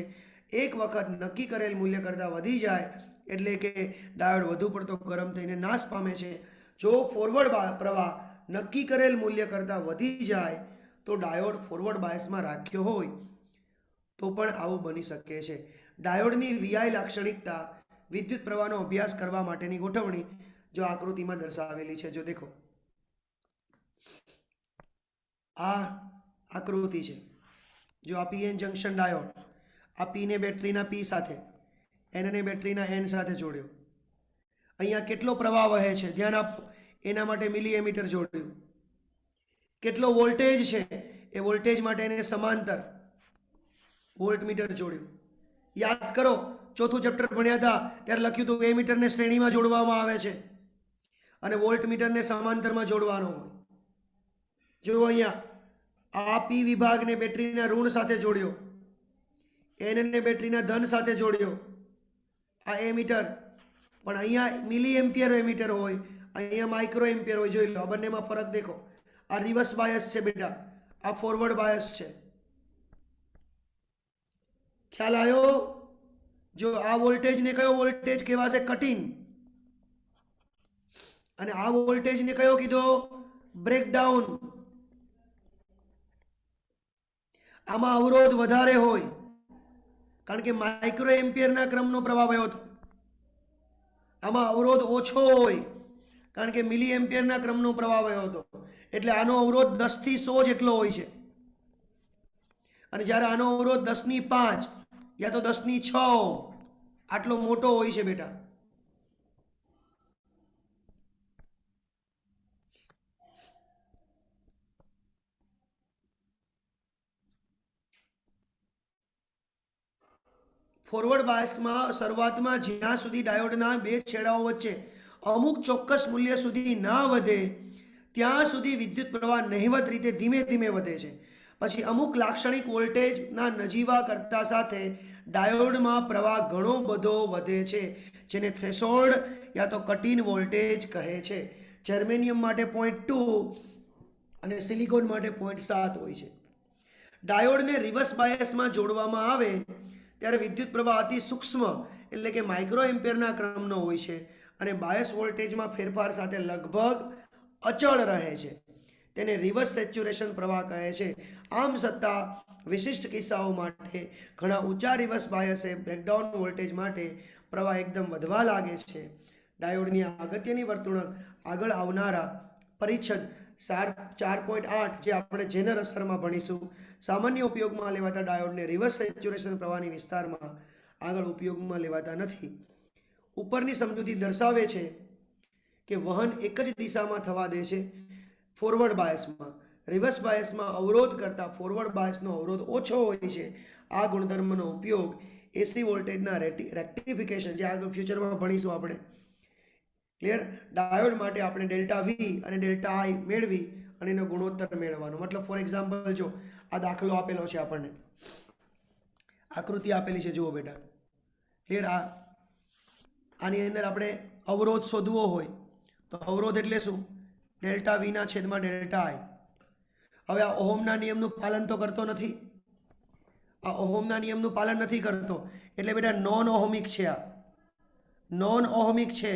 એક વખત નક્કી કરેલ મૂલ્ય કરતાં વધી જાય એટલે કે ડાયોડ વધુ પડતો ગરમ થઈને નાશ પામે છે. જો ફોરવર્ડ પ્રવાહ નક્કી કરેલ મૂલ્ય કરતાં વધી જાય તો ડાયોડ ફોરવર્ડ બાયસમાં રાખ્યો હોય તો પણ આવું બની શકે છે. ડાયોડની વીઆઈ લાક્ષણિકતા વિદ્યુત પ્રવાહનો અભ્યાસ કરવા માટેની ગોઠવણી જો આકૃતિમાં દર્શાવેલી છે. જો દેખો, આ આકૃતિ છે. જો આ પીએન જંક્શન ડાયોડ, આ પીને બેટરીના પી સાથે, એનને બેટરીના એન સાથે જોડ્યો. અહીંયા કેટલો પ્રવાહ વહે છે ધ્યાન આપો. એના માટે મિલી એમીટર જોડ્યું. કેટલો વોલ્ટેજ છે એ વોલ્ટેજ માટે એને સમાંતર વોલ્ટમીટર જોડ્યું. યાદ કરો, ચોથું ચેપ્ટર ભણ્યા હતા ત્યારે લખ્યું હતું એમીટરને શ્રેણીમાં જોડવામાં આવે છે અને વોલ્ટમીટરને સમાંતરમાં જોડવાનો હોય. જો અહીંયા આ પી વિભાગને બેટરીના ઋણ સાથે જોડ્યો, એનને બેટરીના ધન સાથે જોડ્યો. આ એમીટર, પણ અહીંયા મિલી એમ્પિયર એમીટર હોય, અહીંયા માઇક્રો એમ્પિયર હોય. જોઈ લો, આ બંનેમાં ફરક દેખો. આ રિવર્સ બાયસ છે બેટા, આ ફોરવર્ડ બાયસ છે. ખ્યાલ આવ્યો? જો આ વોલ્ટેજને કયો વોલ્ટેજ કહેવાશે? કટ-ઇન. અને આ વોલ્ટેજને કયો કીધો? બ્રેકડાઉન. આમાં અવરોધ વધારે હોય કારણ કે માઇક્રો એમ્પિયરના ક્રમનો પ્રવાહ વહ્યો હતો. આમાં અવરોધ ઓછો હોય કારણ કે મિલી એમ્પિયરના ક્રમનો પ્રવાહ વહ્યો હતો. એટલે આનો અવરોધ 10 થી 100 જેટલો હોય છે, અને જ્યારે આનો અવરોધ 10⁵ યા તો 10⁶ આટલો મોટો હોય છે બેટા. ફોરવર્ડ બાયસમાં શરૂઆતમાં જ્યાં સુધી ડાયોડના બે છેડાઓ વચ્ચે અમુક ચોક્કસ મૂલ્ય સુધી ના વધે ત્યાં સુધી વિદ્યુત પ્રવાહ નહિવત રીતે ધીમે ધીમે વધે છે. પછી અમુક લાક્ષણિક વોલ્ટેજના નજીવા કરતા સાથે ડાયોડમાં પ્રવાહ ઘણો બધો વધે છે, જેને થ્રેશોલ્ડ યા તો કટ-ઇન વોલ્ટેજ કહે છે. જર્મેનિયમ માટે 0.2 અને સિલિકોન માટે 0.7 હોય છે. ડાયોડને રિવર્સ બાયસમાં જોડવામાં આવે ત્યારે વિદ્યુત પ્રવાહ અતિ સૂક્ષ્મ એટલે કે માઇક્રો એમ્પિયરના ક્રમનો હોય છે અને બાયસ વોલ્ટેજમાં ફેરફાર સાથે લગભગ અચળ રહે છે. તેને રિવર્સ સેચ્યુરેશન પ્રવાહ કહે છે. આમ છતાં વિશિષ્ટ કિસ્સાઓ માટે ઘણા ઊંચા રિવર્સ બાયસે બ્રેકડાઉન વોલ્ટેજ માટે પ્રવાહ એકદમ વધવા લાગે છે. ડાયોડની અગત્યની વર્તણૂક આગળ આવનારા પરિચ્છદ 4.8 જે આપણે જેનર અસરમાં ભણીશું, સામાન્ય ઉપયોગમાં લેવાતા ડાયોડને રિવર્સ સેચ્યુરેશન પ્રવાહની વિસ્તારમાં આગળ ઉપયોગમાં લેવાતા નથી. ઉપરની સમજૂતી દર્શાવે છે કે વહન એક જ દિશામાં થવા દે છે ફોરવર્ડ બાયસમાં. રિવર્સ બાયસમાં અવરોધ કરતાં ફોરવર્ડ બાયસનો અવરોધ ઓછો હોય છે. આ ગુણધર્મનો ઉપયોગ એસી વોલ્ટેજના રેક્ટિફિકેશન, જે આગળ ફ્યુચરમાં ભણીશું આપણે, ક્લિયર, ડાયોડ માટે આપણે ડેલ્ટા વી અને ડેલ્ટા આઈ મેળવી અને એનો ગુણોત્તર મેળવવાનો. મતલબ ફોર એક્ઝામ્પલ, જો આ દાખલો આપેલો છે, આપણને આકૃતિ આપેલી છે, જુઓ બેટા, ક્લિયર. આની અંદર આપણે અવરોધ શોધવો હોય તો અવરોધ એટલે શું? ડેલ્ટા વીના છેદમાં ડેલ્ટા આઈ. હવે આ ઓહમના નિયમનું પાલન તો કરતો નથી, આ ઓહમના નિયમનું પાલન નથી કરતો, એટલે બેટા નોન ઓહમિક છે. આ નોન ઓહમિક છે.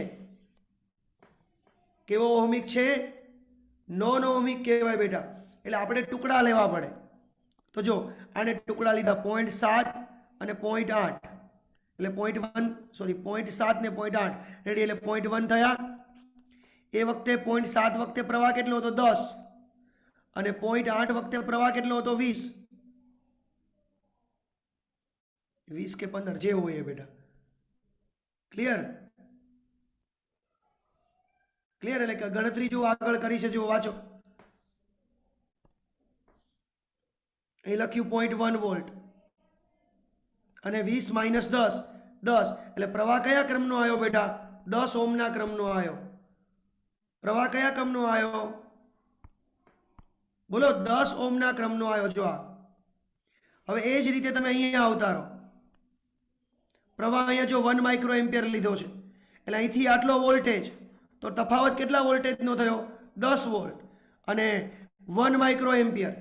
કેવો ઓહમિક છે? નોન ઓહમિક કહેવાય બેટા. એટલે આપણે ટુકડા લેવા પડે. તો જો આને ટુકડા લીધા 0.7 અને 0.8, એટલે 0.7 ને 0.8 રેડી, એટલે 0.1 થયા. એ વખતે 0.7 વખતે પ્રવાહ કેટલો હતો? 10. અને 0.8 વખતે પ્રવાહ કેટલો હતો? 20. 20 કે 15 જે હોય એ બેટા. ક્લિયર? ક્લિયર? એટલે કે ગણતરી જો આગળ કરી છે, જો વાંચો. અહીં લખ્યું 0.1 વોલ્ટ અને 20 માઇનસ 10, 10. એટલે પ્રવાહ કયા ક્રમનો આવ્યો બેટા? 10 ઓહમના ક્રમનો આવ્યો. પ્રવાહ કયા ક્રમનો આવ્યો? બોલો, 10 ઓહમના ક્રમનો આવ્યો. જો આ હવે એ જ રીતે તમે અહીંયા આવતા રહો. પ્રવાહ અહીંયા જો 1 માઇક્રો એમ્પિયર લીધો છે, એટલે અહીંથી આટલો વોલ્ટેજ, તો તફાવત કેટલા વોલ્ટેજનો થયો? 10 વોલ્ટ. અને 1 માઇક્રો એમ્પિયર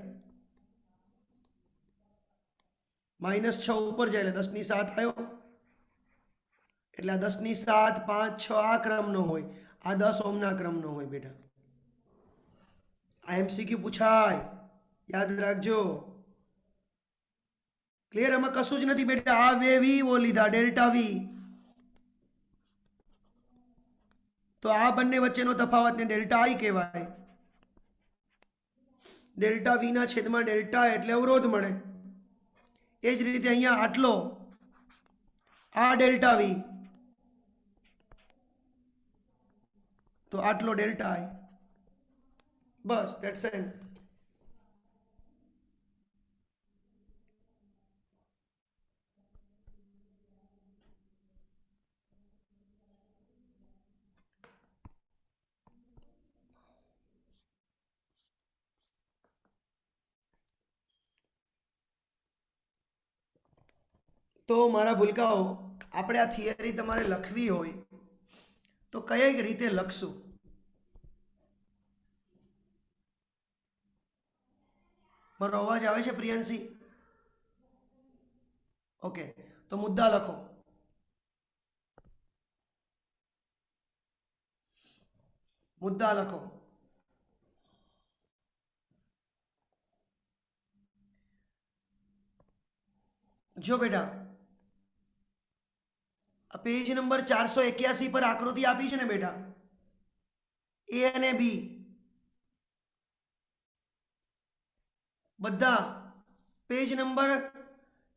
-6 ઉપર જાય એટલે 10 ની 7 આવ્યો. એટલે આ 10 ની 7, 5, 6 આ ક્રમનો હોય, આ 10 ઓહમના ક્રમનો હોય બેટા. આ એમસીક્યુ પૂછાય, યાદ રાખજો. ક્લિયર? એમાં કશું જ નથી બેટા. આ વે વી ઓ લીધા ડેલ્ટા વી, તો આ બંને વચ્ચેનો તફાવતને ડેલ્ટા આઈ કહેવાય. ડેલ્ટા વી ના છેદમાં ડેલ્ટા એટલે અવરોધ મળે. એ જ રીતે અહીંયા આટલો, આ ડેલ્ટા વી, તો આટલો delta I. Bus, that's it. તો મારા ભૂલકાઓ, આપણે આ થિયરી તમારે લખવી હોય તો કઈ રીતે લખશું? મારો અવાજ આવે છે પ્રિયાંશી? ઓકે, તો મુદ્દા લખો. મુદ્દા લખો. જો બેટા, આ પેજ નંબર 481 પર આકૃતિ આપી છે ને બેટા, એ અને બી બધા. પેજ નંબર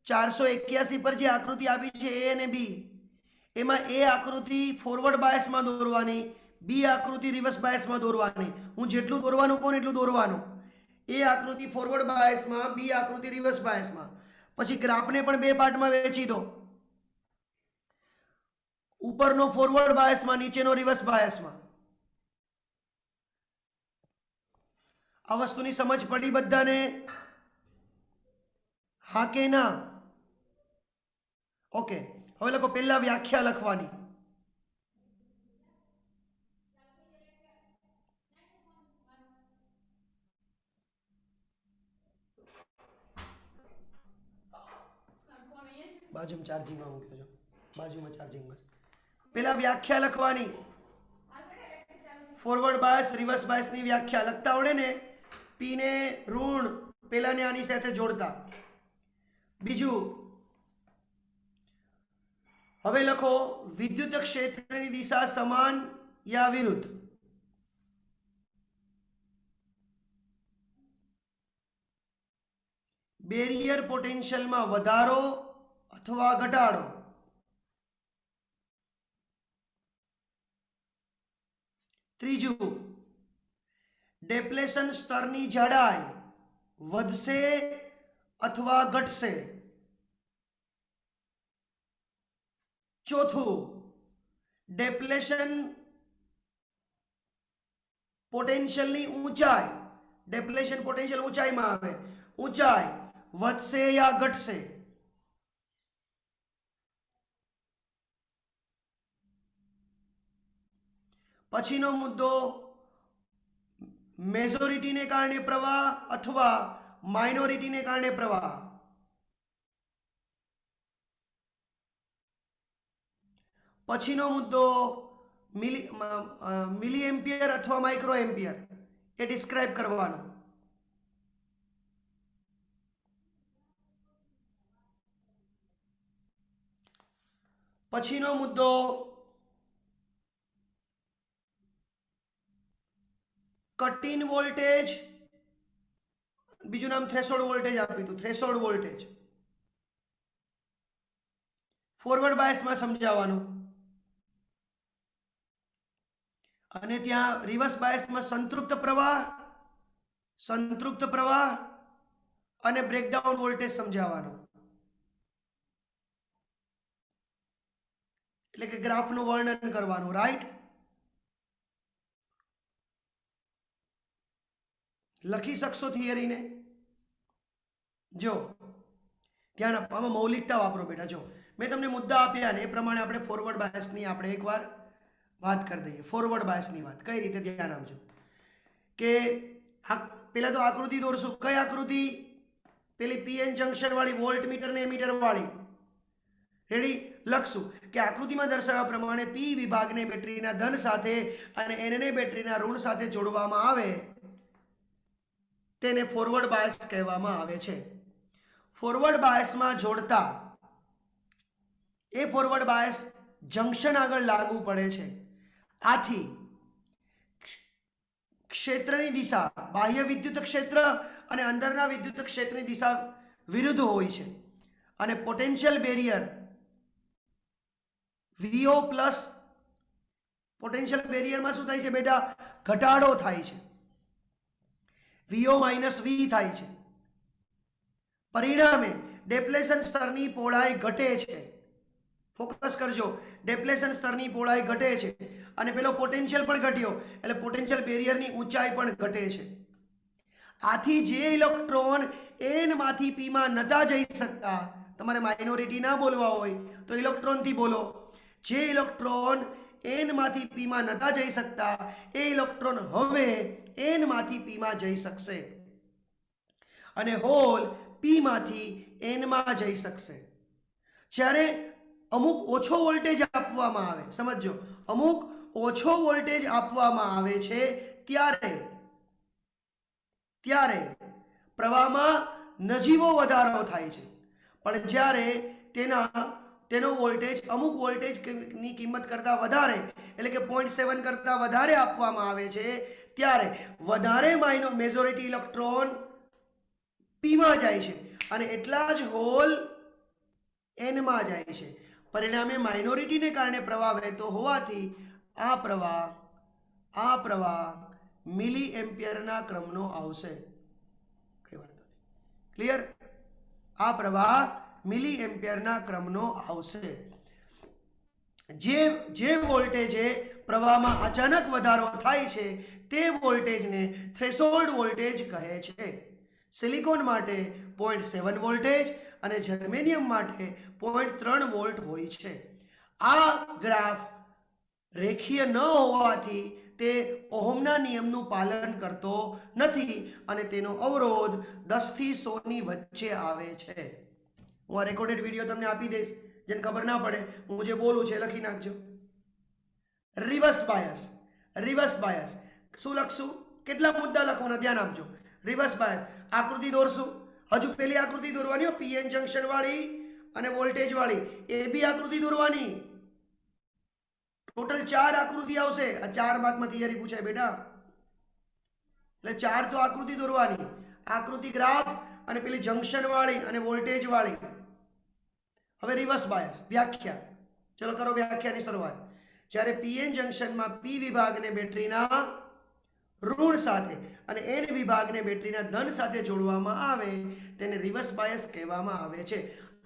481 પર જે આકૃતિ આપી છે એ અને બી, એમાં એ આકૃતિ ફોરવર્ડ બાયસમાં દોરવાની, બી આકૃતિ રિવર્સ બાયસમાં દોરવાની. હું જેટલું દોરવાનું કોણ એટલું દોરવાનું. એ આકૃતિ ફોરવર્ડ બાયસમાં, બી આકૃતિ રિવર્સ બાયસમાં. પછી ગ્રાફને પણ 2 પાર્ટમાં વહેંચી દો. ઉપરનો ફોરવર્ડ બાયસમાં, નીચેનો રિવર્સ બાયસમાં. આ વસ્તુની સમજ પડી બધાને? હા કે ના? ઓકે, હવે લખો. પહેલા વ્યાખ્યા લખવાની. બાજુમાં ચાર્જિંગમાં મૂક્યો છો, બાજુમાં ચાર્જિંગમાં. પહેલા વ્યાખ્યા લખવાની. ફોરવર્ડ બાયસ, રિવર્સ બાયસની વ્યાખ્યા લખતા આવડે ને? પી ને ઋણ પેલાને આની સાથે જોડતા. બીજું, હવે લખો વિદ્યુત ક્ષેત્રની દિશા સમાન યા વિરુદ્ધ. બેરિયર પોટેન્શિયલમાં વધારો અથવા ઘટાડો. ત્રીજું, ડેપ્લેશન સ્તરની જાડાઈ વધશે અથવા ઘટશે. ચોથું, ડેપ્લેશન પોટેન્શિયલની ઊંચાઈ, ડેપ્લેશન પોટેન્શિયલ ઊંચાઈમાં આવે, ઊંચાઈ વધશે યા ઘટશે. પછીનો મુદ્દો, મેજોરિટીને કારણે પ્રવાહ અથવા માઇનોરિટીને કારણે પ્રવાહ. પછીનો મુદ્દો, મિલી એમ્પિયર અથવા માઇક્રો એમ્પિયર એ ડિસ્ક્રાઇબ કરવાનો. પછીનો મુદ્દો, કટ ઇન વોલ્ટેજ, બીજું નામ થ્રેશોલ્ડ વોલ્ટેજ આપ્યું હતું, થ્રેશોલ્ડ વોલ્ટેજ. ફોરવર્ડ બાયસમાં સમજાવવાનું. અને ત્યાં રિવર્સ બાયસમાં સંતૃપ્ત પ્રવાહ અને બ્રેકડાઉન વોલ્ટેજ સમજાવવાનો. એટલે કે ગ્રાફનું વર્ણન કરવાનું. રાઈટ, લખી શકશો થિયરીને? જો ધ્યાન આપવામાં મૌલિકતા વાપરો બેટા. જો મેં તમને મુદ્દા આપ્યા ને એ પ્રમાણે આપણે ફોરવર્ડ બાયસની આપણે એકવાર વાત કરી દઈએ. ફોરવર્ડ બાયસની વાત કઈ રીતે, ધ્યાન આપજો. કે પેલા તો આકૃતિ દોરશું. કઈ આકૃતિ? પેલી પીએન જંક્શન વાળી, વોલ્ટમીટર ને એમીટર વાળી. રેડી? લખશું કે આકૃતિમાં દર્શાવ્યા પ્રમાણે પી વિભાગને બેટરીના ધન સાથે અને એનને બેટરીના ઋણ સાથે જોડવામાં આવે તેને ફોરવર્ડ બાયસ કહેવામાં આવે છે. ફોરવર્ડ બાયસમાં જોડતા એ ફોરવર્ડ બાયસ જંક્શન આગળ લાગુ પડે છે. આથી ક્ષેત્રની દિશા, બાહ્ય વિદ્યુત ક્ષેત્ર અને અંદરના વિદ્યુત ક્ષેત્રની દિશા વિરુદ્ધ હોય છે. અને potential barrier VO plus, potential બેરિયરમાં શું થાય છે બેટા? ઘટાડો થાય છે. VO માઇનસ V થાય છે. પરિણામે ડેપ્લેશન સ્તરની પહોળાઈ ઘટે છે. ફોકસ કરજો, ડેપ્લેશન સ્તરની પહોળાઈ ઘટે છે અને પેલો પોટેન્શિયલ પણ ઘટ્યો એટલે પોટેન્શિયલ બેરિયરની ઊંચાઈ પણ ઘટે છે. આથી જે ઇલેક્ટ્રોન એન માંથી પી માં નતા જઈ શકતા, તમારે માઇનોરિટી ના બોલવા હોય તો ઇલેક્ટ્રોનથી બોલો. જે ઇલેક્ટ્રોન એન માંથી પી માં નતા જઈ શકતા એ ઇલેક્ટ્રોન હવે એન માંથી પી માં જઈ શકશે અને હોલ પી માંથી એન માં જઈ શકશે. જ્યારે અમુક ઓછો વોલ્ટેજ આપવામાં આવે, સમજો, અમુક ઓછો વોલ્ટેજ આપવામાં આવે છે ત્યારે પ્રવાહમાં નજીવો વધારો થાય છે. પણ જ્યારે તેનો વોલ્ટેજ અમુક વોલ્ટેજની કિંમત કરતાં વધારે, એટલે કે 0.7 કરતાં વધારે આપવામાં આવે છે ત્યારે વધારે મેજોરિટી ઇલેક્ટ્રોન પીમાં જાય છે અને એટલા જ હોલ એનમાં જાય છે. પરિણામે માઇનોરિટીને કારણે પ્રવાહ વહેતો હોવાથી આ પ્રવાહ મિલી એમ્પિયરના ક્રમનો આવશે. કઈ વાંધો નહીં, ક્લિયર? આ પ્રવાહ મિલી એમ્પિયરના ક્રમનો આવશે. જે વોલ્ટેજે પ્રવાહમાં અચાનક વધારો થાય છે તે વોલ્ટેજને થ્રેશોલ્ડ વોલ્ટેજ કહે છે. સિલિકોન માટે 0.7 વોલ્ટેજ અને જર્મેનિયમ માટે 0.3 વોલ્ટ હોય છે. આ ગ્રાફ રેખીય ન હોવાથી તે ઓહમના નિયમનું પાલન કરતો નથી અને તેનો અવરોધ 10 થી 100 ની વચ્ચે આવે છે. હું આ રેકોર્ડેડ વિડીયો તમને આપી દઈશ, જેને ખબર ના પડે હું જે બોલું છે લખી નાખજો. Reverse bias. શું લખશું? કેટલા મુદ્દા લખવાના, ધ્યાન આપજો. રિવર્સ બાયસ આકૃતિ દોરશું. હજુ પેલી આકૃતિ દોરવાની, પીએન જંક્શન વાળી અને વોલ્ટેજ વાળી, એ બી આકૃતિ દોરવાની. ટોટલ 4 આકૃતિ આવશે. આ 4 માર્કમાં થિયરી પૂછાય બેટા, એટલે 4 તો આકૃતિ દોરવાની. આકૃતિ, ગ્રાફ અને પેલી જંક્શન વાળી અને વોલ્ટેજ વાળી. હવે રિવર્સ બાયસ વ્યાખ્યા, ચલો કરો વ્યાખ્યાની શરૂઆત. જ્યારે પીએન જંક્શનમાં પી વિભાગને બેટરીના ઋણ સાથે અને એન વિભાગને બેટરીના ધન સાથે જોડવામાં આવે તેને રિવર્સ બાયસ કહેવામાં આવે છે.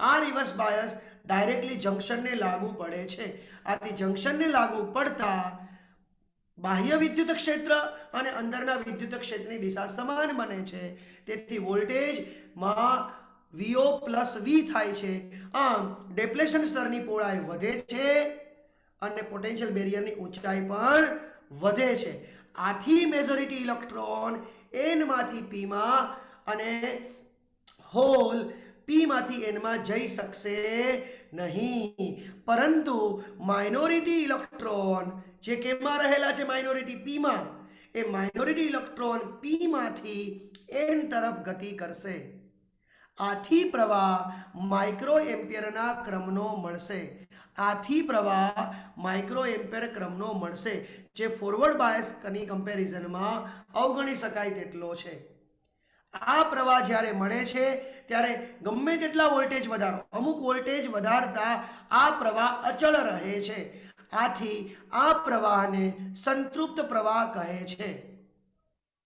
આ રિવર્સ બાયસ ડાયરેક્ટલી જંક્શનને લાગુ પડે છે. આથી જંક્શનને લાગુ પડતા બાહ્ય વિદ્યુત ક્ષેત્ર અને અંદરના વિદ્યુત ક્ષેત્રની દિશા સમાન બને છે. તેથી વોલ્ટેજમાં VO પ્લસ V થાય છે. આમ ડેપ્લેશન સ્તરની પહોળાઈ વધે છે અને પોટેન્શિયલ બેરિયરની ઊંચાઈ પણ વધે છે. આથી મેજોરિટી ઇલેક્ટ્રોન N માંથી P માં અને હોલ P માંથી N માં જઈ શકશે નહીં. પરંતુ માઇનોરિટી ઇલેક્ટ્રોન જે કેમાં રહેલા છે, માઇનોરિટી P માં, એ માઇનોરિટી ઇલેક્ટ્રોન P માંથી N તરફ ગતિ કરશે. આથી પ્રવાહ માઇક્રો એમ્પિયરના ક્રમનો મળશે. આથી પ્રવાહ માઇક્રો એમ્પિયર ક્રમનો મળશે, જે ફોરવર્ડ બાયસની કમ્પેરિઝનમાં અવગણી શકાય તેટલો છે. આ પ્રવાહ જ્યારે મળે છે ત્યારે ગમે તેટલા વોલ્ટેજ વધારો, અમુક વોલ્ટેજ વધારતા આ પ્રવાહ અચળ રહે છે. આથી આ પ્રવાહને સંતૃપ્ત પ્રવાહ કહે છે.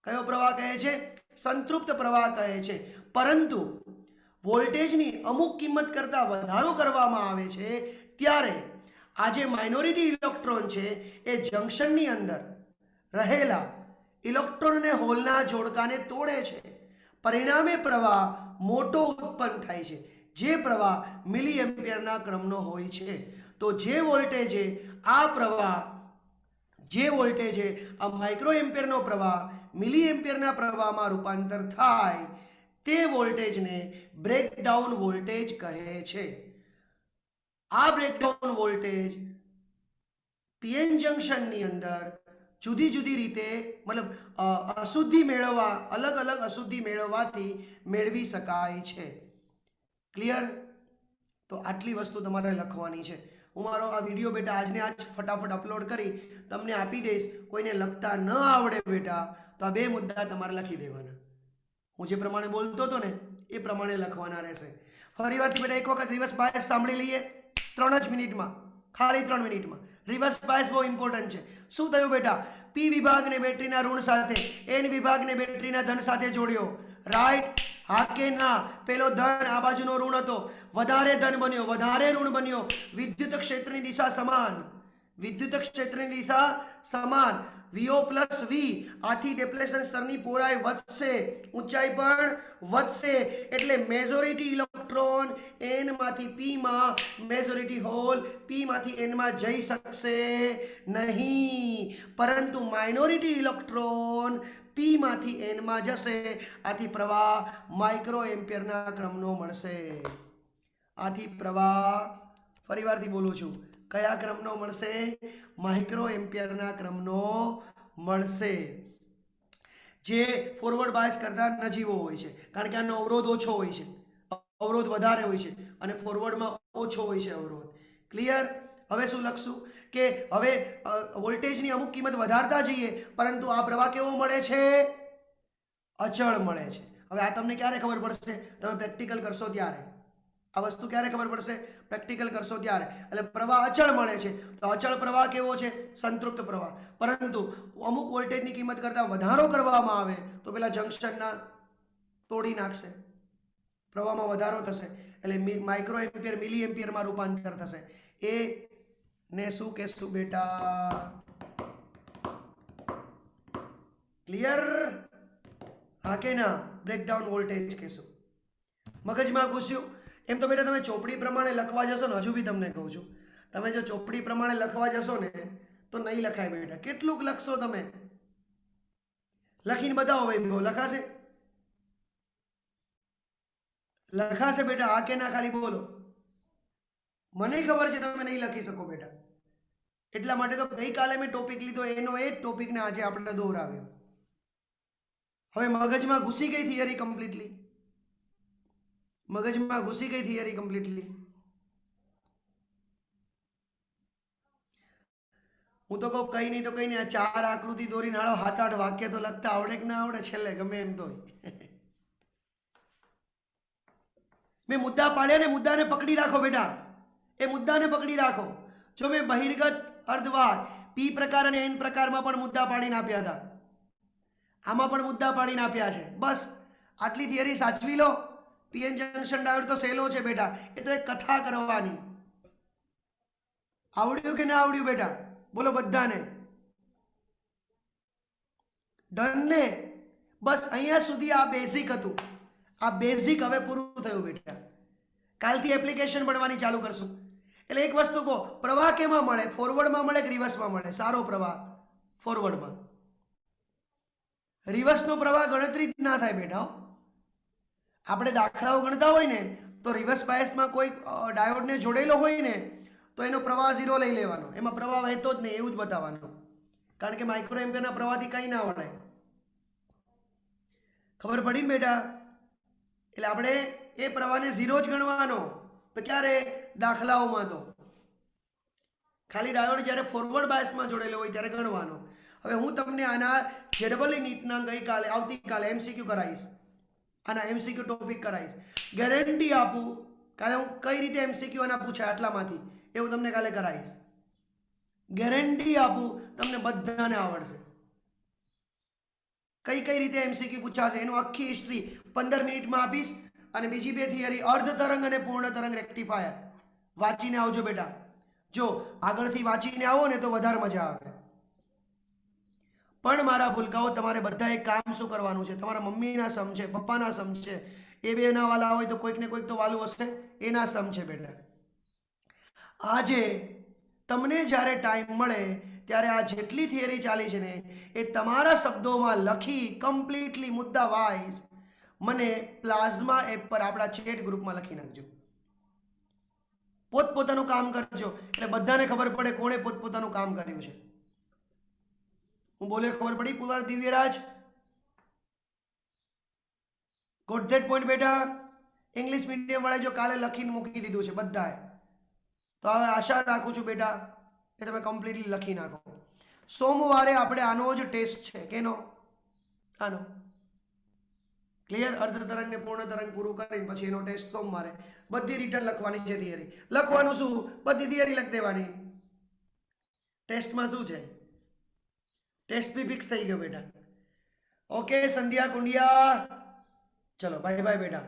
કયો પ્રવાહ કહે છે? સંતૃપ્ત પ્રવાહ કહે છે. પરંતુ વોલ્ટેજની અમુક કિંમત કરતાં વધારો કરવામાં આવે છે ત્યારે આ જે માઇનોરિટી ઇલેક્ટ્રોન છે એ જંક્શનની અંદર રહેલા ઇલેક્ટ્રોનને હોલના જોડકાને તોડે છે. પરિણામે પ્રવાહ મોટો ઉત્પન્ન થાય છે, જે પ્રવાહ મિલી એમ્પિયરના ક્રમનો હોય છે. તો જે વોલ્ટેજે આ માઇક્રો એમ્પિયરનો પ્રવાહ મિલી એમ્પિયરના પ્રવાહમાં રૂપાંતર થાય તે વોલ્ટેજને બ્રેકડાઉન વોલ્ટેજ કહે છે. આ બ્રેકડાઉન વોલ્ટેજ પીએન જંક્શનની અંદર જુદી જુદી રીતે, મતલબ અશુદ્ધિ મેળવવા, અલગ અલગ અશુદ્ધિ મેળવવાથી મેળવી શકાય છે. ક્લિયર? તો આટલી વસ્તુ તમારે લખવાની છે. હું મારો આ વિડીયો બેટા આજને આજ ફટાફટ અપલોડ કરી તમને આપી દઈશ. કોઈને લખતા ન આવડે બેટા તો આ બે મુદ્દા તમારે લખી દેવાના. હું જે પ્રમાણે બોલતો હતો ને એ પ્રમાણે લખવાના રહેશે. ફરીવારથી બેટા એક વખત રિવર્સ બાયસ સાંભળી લઈએ 3 જ મિનિટમાં, ખાલી 3 મિનિટમાં. રિવર્સ બાયસ બહુ ઇમ્પોર્ટન્ટ છે. શું થયું બેટા? પી વિભાગને બેટરીના ઋણ સાથે, એન વિભાગને બેટરીના ધન સાથે જોડ્યો. રાઈટ? હા કે ના? પેલો ધન આ બાજુનો ઋણ હતો, વધારે ધન બન્યો, વધારે ઋણ બન્યો. વિદ્યુત ક્ષેત્રની દિશા સમાન, વિદ્યુત ક્ષેત્રની દિશા સમાન. VO plus V. આથી ડેપ્લેશન સ્તરની પહોળાઈ વધશે, ઊંચાઈ પણ વધશે. એટલે મેજોરિટી ઇલેક્ટ્રોન N માંથી P માં, મેજોરિટી હોલ P માંથી N માં જઈ શકશે નહીં. પરંતુ માઇનોરિટી ઇલેક્ટ્રોન P માંથી N માં જશે. આથી પ્રવાહ માઇક્રો એમ્પિયરના ક્રમનો મળશે. આથી પ્રવાહ, ફરીવારથી બોલું છું, કયા ક્રમનો મળશે? માઇક્રો એમ્પિયરના ક્રમનો મળશે, જે ફોરવર્ડ બાયસ કરતા નજીવો હોય છે. કારણ કે આનો અવરોધ ઓછો હોય છે, અવરોધ વધારે હોય છે, અને ફોરવર્ડમાં ઓછો હોય છે અવરોધ. ક્લિયર? હવે શું લખશું કે હવે વોલ્ટેજની અમુક કિંમત વધારતા જઈએ, પરંતુ આ પ્રવાહ કેવો મળે છે? અચળ મળે છે. હવે આ તમને ક્યારે ખબર પડશે? તમે પ્રેક્ટિકલ કરશો ત્યારે. આ વસ્તુ ક્યારે ખબર પડશે? પ્રેક્ટિકલ કરશો ત્યારે. એટલે પ્રવાહ અચળ મળે છે. તો અચળ પ્રવાહ કેવો છે? સંતૃપ્ત પ્રવાહ. પરંતુ અમુક વોલ્ટેજની કિંમત કરતાં વધારો કરવામાં આવે તો પેલા જંક્શનના તોડી નાખશે, પ્રવાહમાં વધારો થશે. એટલે માઇક્રો એમ્પિયર મિલી એમ્પિયરમાં રૂપાંતર થશે. એ ને શું કહેશું બેટા? ક્લિયર? હા કે ના? બ્રેકડાઉન વોલ્ટેજ કહેશું. મગજમાં ઘૂસ્યું? એમ તો બેટા તમે ચોપડી પ્રમાણે લખવા જશો ને, હજુ બી તમને કહું છું, તમે જો ચોપડી પ્રમાણે લખવા જશો ને તો નહીં લખાય બેટા. કેટલુંક લખશો તમે? લખીને બતાવો ભાઈ, લખાશે? લખાશે બેટા? હા કે ના? ખાલી બોલો. મને ખબર છે તમે નહીં લખી શકો બેટા. એટલા માટે તો ગઈકાલે મેં ટોપિક લીધો, એનો એ જ ટોપિકને આજે આપણે દોહરાવ્યો. હવે મગજમાં ઘૂસી ગઈ થિયરી કમ્પ્લીટલી, મગજમાં ઘૂસી ગઈ થિયરી કમ્પ્લીટલી. હું તો કહું કઈ નહીં તો કઈ નહીં, આ 4 આકૃતિ દોરીને હાલો 7-8 વાક્ય તો લખતા આવડે કે ના આવડે છેલ્લે, ગમે એમ તો. મેં મુદ્દા પાડ્યા ને મુદ્દાને પકડી રાખો બેટા, એ મુદ્દાને પકડી રાખો. જો મેં બહિર્ગત અર્ધવાહક પી પ્રકાર અને એન પ્રકારમાં પણ મુદ્દા પાડીને આપ્યા હતા, આમાં પણ મુદ્દા પાડીને આપ્યા છે. બસ આટલી થિયરી સાચવી લો. પીએન જંક્શન ડાયોડ તો સહેલો છે બેટા, એ તો એક કથા કરવાની. આવડ્યું કે ના આવડ્યું બેટા? બોલો બધાને. ડન ને? બસ અહીંયા સુધી આ બેઝિક હતું. આ બેઝિક હવે પૂરું થયું બેટા. કાલથી એપ્લિકેશન ભણવાની ચાલુ કરશું. એટલે એક વસ્તુ કહો, પ્રવાહ કેમાં મળે? ફોરવર્ડમાં મળે કે રિવર્સમાં મળે? સારો પ્રવાહ ફોરવર્ડમાં. રિવર્સનો પ્રવાહ ગણતરી જ ના થાય બેટા. આપણે દાખલાઓ ગણતા હોય ને તો રિવર્સ બાયસમાં કોઈ ડાયોડને જોડેલો હોય ને તો એનો પ્રવાહ 0 લઈ લેવાનો, એમાં પ્રવાહ વહેતો જ નહીં એવું જ બતાવવાનું. કારણ કે માઇક્રો એમ્પિયરના પ્રવાહથી કંઈ ના વળે. ખબર પડી ને બેટા? એટલે આપણે એ પ્રવાહને 0 જ ગણવાનો. ક્યારે? દાખલાઓમાં તો ખાલી ડાયોડ જ્યારે ફોરવર્ડ બાયસમાં જોડેલો હોય ત્યારે ગણવાનો. હવે હું તમને આના જેડબલી નીટના ગઈકાલે આવતીકાલે એમસીક્યુ કરાવીશ, આના એમસીક્યુ ટોપિક કરાવીશ. ગેરંટી આપું કાલે હું કઈ રીતે એમસીક્યુ આના પૂછાય આટલામાંથી એ હું તમને કાલે કરાવીશ. ગેરંટી આપું તમને બધાને આવડશે. કઈ કઈ રીતે એમસીક્યુ પૂછાશે એનું આખી હિસ્ટ્રી 15 મિનિટમાં આપીશ. અને બીજી બે થિયરી અર્ધ તરંગ અને પૂર્ણ તરંગ રેક્ટિફાયર વાંચીને આવજો બેટા. જો આગળથી વાંચીને આવો ને તો વધારે મજા આવે. પણ મારા ભૂલકાઓ, તમારે બધા એક કામ શું કરવાનું છે? તમારા મમ્મીના સમ છે, પપ્પાના સમ છે, એ બેના વાલા હોય તો કોઈક ને કોઈક તો વાલું હશે, એના સમ છે બેટા. આજે તમને જ્યારે ટાઈમ મળે ત્યારે આ જેટલી થિયરી ચાલી છે ને એ તમારા શબ્દોમાં લખી કમ્પ્લીટલી મુદ્દા વાઇઝ મને પ્લાઝમા એપ પર આપણા ચેટ ગ્રુપમાં લખી નાખજો. પોતપોતાનું કામ કરજો એટલે બધાને ખબર પડે કોણે પોતપોતાનું કામ કર્યું છે. હું બોલ્યો ખબર પડી? Puwar Divyaraj, got that point બેટા. ઇંગ્લિશ મીડિયમ વાળા જો કાલે લખીને મૂકી દીધું છે બધાએ, તો હવે આશા રાખું છું બેટા કે તમે કમ્પ્લીટલી લખી નાખો. સોમવારે આપણે આનો જ ટેસ્ટ છે. કેનો? આનો. ક્લિયર? અર્ધ તરંગ ને પૂર્ણ તરંગ પૂરું કરીને પછી એનો ટેસ્ટ સોમવારે. બધી રિટર્ન લખવાની છે થિયરી. લખવાનું શું? બધી થિયરી લખી દેવાની. ટેસ્ટમાં શું છે? ટેસ્ટ બી ફિક્સ થઈ ગયો બેટા. ઓકે સંધ્યા કુંડિયા, ચલો બાય બાય બેટા.